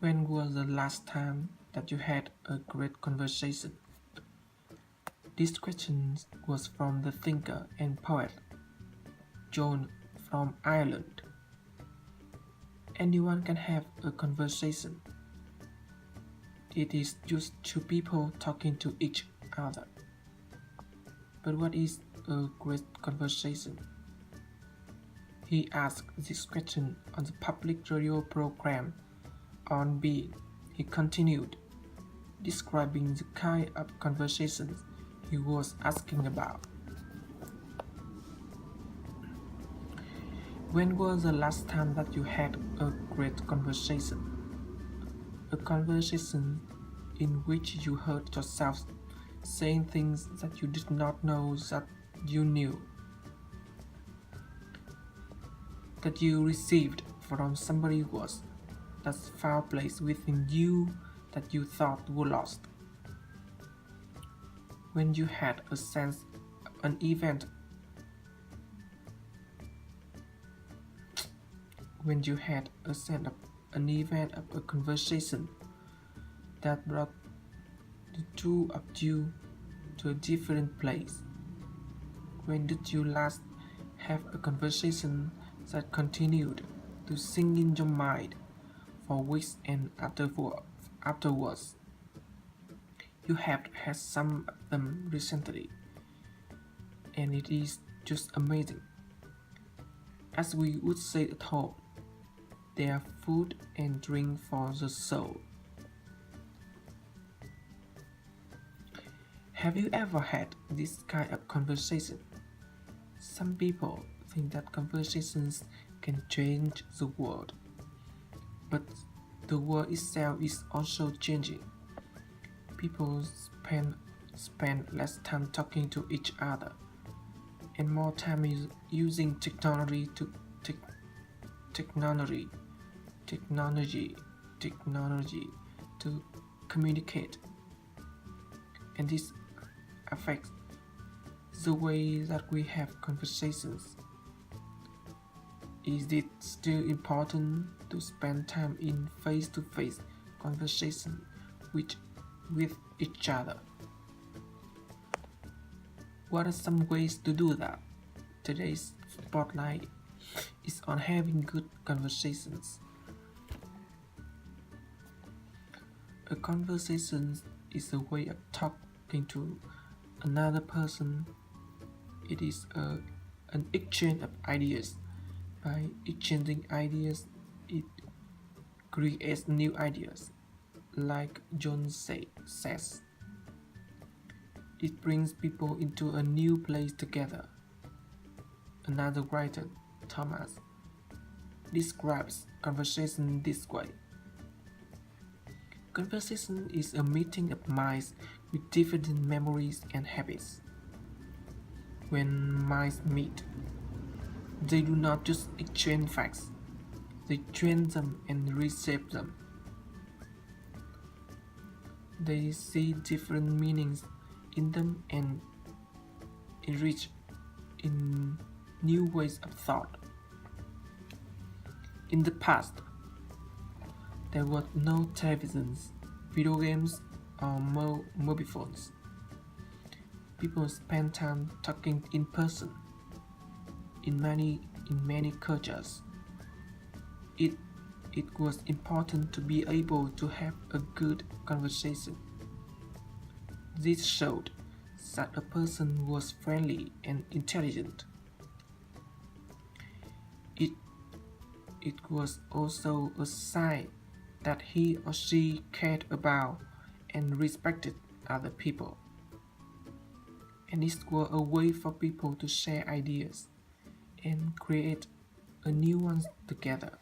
When was the last time that you had a great conversation? This question was from the thinker and poet John from Ireland. Anyone can have a conversation. It is just two people talking to each other. But what is a great conversation? He asked this question on the public radio program On Being. He continued, describing the kind of conversations he was asking about. When was the last time that you had a great conversation? A conversation in which you heard yourself saying things that you did not know that you knew, that you received from somebody else, that found place within you that you thought were lost. When you had a sense of an event, when you had a sense of an event of a conversation that brought the two of you to a different place. When did you last have a conversation that continued to sing in your mind for weeks and afterwards? You have had some of them recently, and it is just amazing. As we would say at home, they are food and drink for the soul. Have you ever had this kind of conversation? Some people think that conversations can change the world, but the world itself is also changing. People spend less time talking to each other and more time using technology to communicate, and this affects the way that we have conversations. Is it still important to spend time in face-to-face conversation with each other? What are some ways to do that? Today's spotlight is on having good conversations. A conversation is a way of talking to another person. It is an exchange of ideas. By exchanging ideas, it creates new ideas. Like John says, it brings people into a new place together. Another writer, Thomas, describes conversation this way. Conversation is a meeting of minds with different memories and habits. When minds meet, they do not just exchange facts, they train them and reshape them. They see different meanings in them and enrich in new ways of thought. In the past, there were no televisions, video games, or mobile phones. People spent time talking in person. In many cultures, it was important to be able to have a good conversation. This showed that a person was friendly and intelligent. It was also a sign that he or she cared about and respected other people. And it was a way for people to share ideas and create a new one together.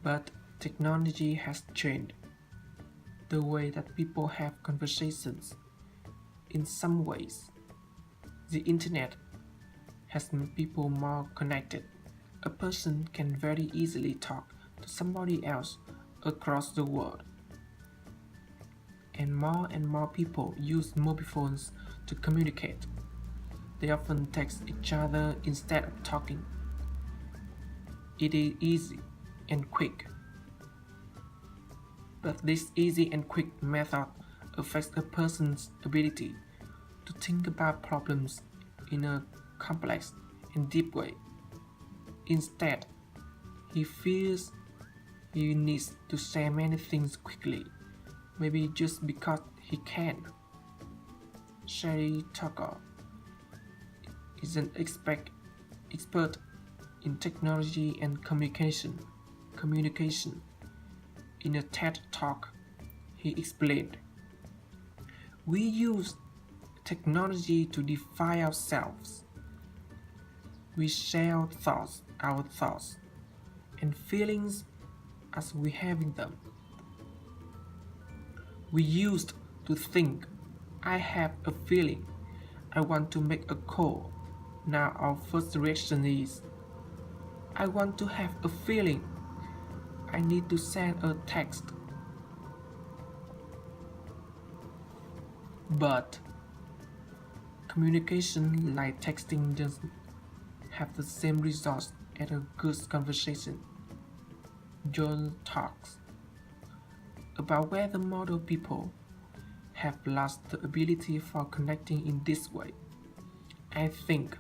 But technology has changed the way that people have conversations. In some ways, the internet has made people more connected. A person can very easily talk to somebody else across the world. And more people use mobile phones to communicate. They often text each other instead of talking. It is easy and quick. But this easy and quick method affects a person's ability to think about problems in a complex and deep way. Instead, he feels he needs to say many things quickly, maybe just because he can. Sherry Tucker is an expert in technology and communication. In a TED Talk, he explained, "We use technology to define ourselves. We share our thoughts, and feelings as we having them. We used to think, I have a feeling, I want to make a call. Now our first reaction is, I want to have a feeling, I need to send a text." But communication like texting doesn't have the same results as a good conversation. John talks about whether modern people have lost the ability for connecting in this way. I think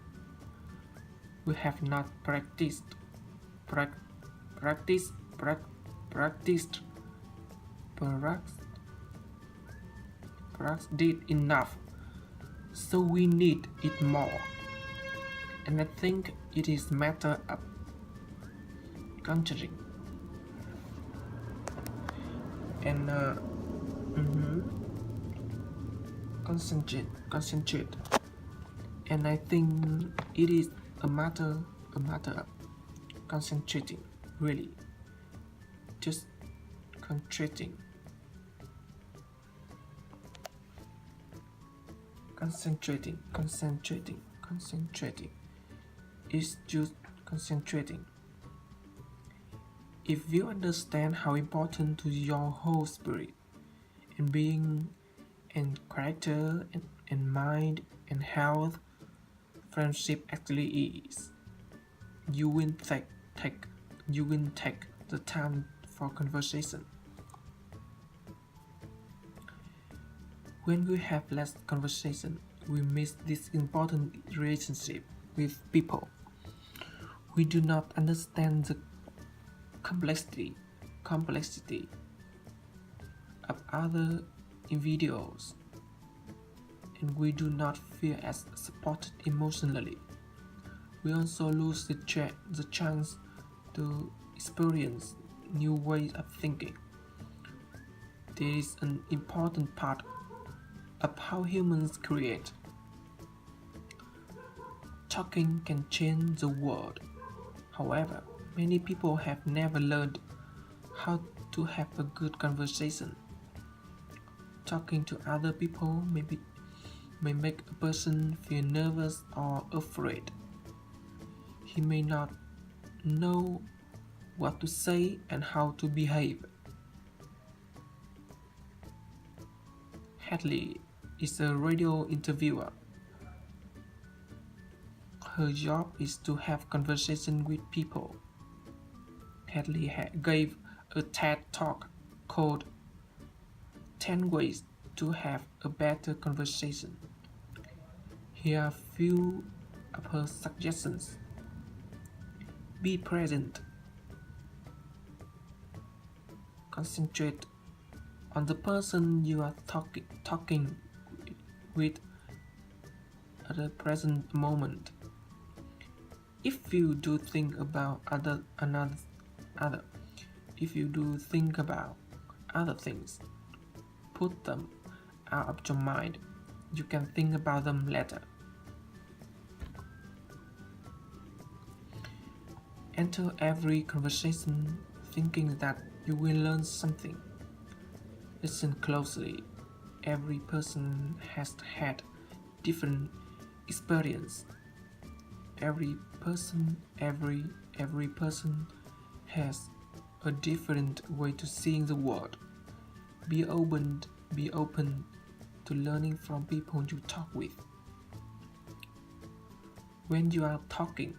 we have not practiced it enough, so we need it more. And I think it is matter of concentrating and concentrate. And I think it is a matter of concentrating, really, just concentrating. It's just concentrating. If you understand how important to your whole spirit and being and character and mind and health friendship actually is, you will take the time for conversation. When we have less conversation, we miss this important relationship with people. We do not understand the complexity of other individuals, and we do not feel as supported emotionally. We also lose the chance to experience new ways of thinking. There is an important part of how humans create. Talking can change the world. However, many people have never learned how to have a good conversation. Talking to other people may make a person feel nervous or afraid. He may not know what to say and how to behave. Hadley is a radio interviewer. Her job is to have conversation with people. Hadley gave a TED Talk called 10 Ways to Have a Better Conversation. Here are a few of her suggestions. Be present. Concentrate on the person you are talking with at the present moment. If you do think about other things, put them out of your mind. You can think about them later. Enter every conversation thinking that you will learn something. Listen closely. Every person has had different experience. Every person has a different way to seeing the world. Be open to learning from people you talk with. When you are talking,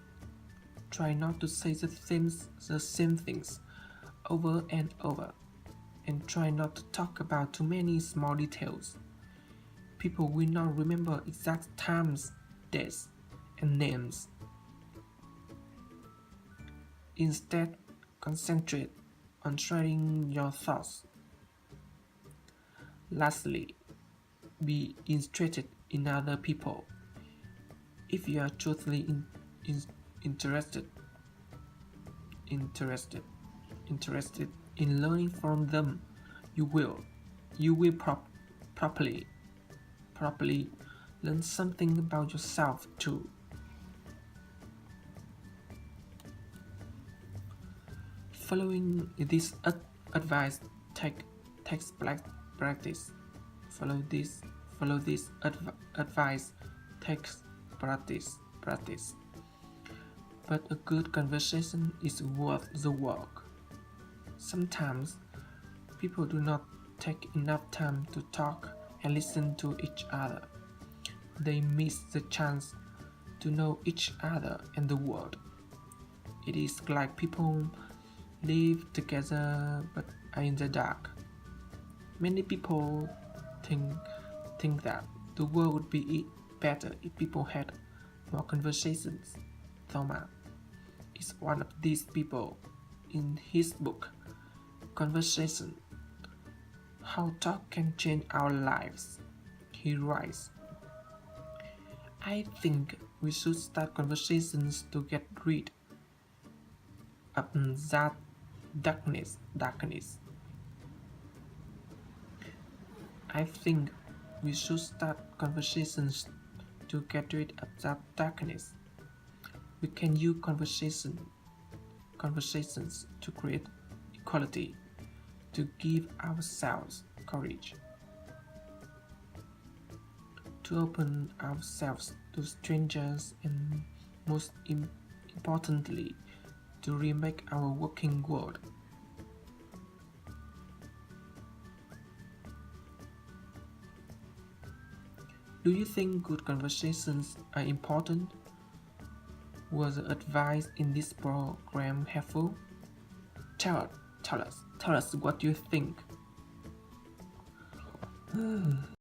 try not to say the same things over and over, and try not to talk about too many small details. People will not remember exact times, dates, and names. Instead, concentrate on sharing your thoughts. Lastly, be interested in other people. If you are truly interested, interested, interested in learning from them, you will properly learn something about yourself too. Following this advice takes practice. Follow this advice takes practice. But a good conversation is worth the work. Sometimes people do not take enough time to talk and listen to each other. They miss the chance to know each other and the world. It is like people live together but are in the dark. Many people think that the world would be better if people had more conversations. Thomas is one of these people. In his book, Conversation: How Talk Can Change Our Lives, he writes, I think we should start conversations to get rid of that darkness. I think we should start conversations to get rid of that darkness. We can use conversations to create equality, to give ourselves courage, to open ourselves to strangers, and most importantly, to remake our working world. Do you think good conversations are important? Was the advice in this program helpful? Tell us what you think.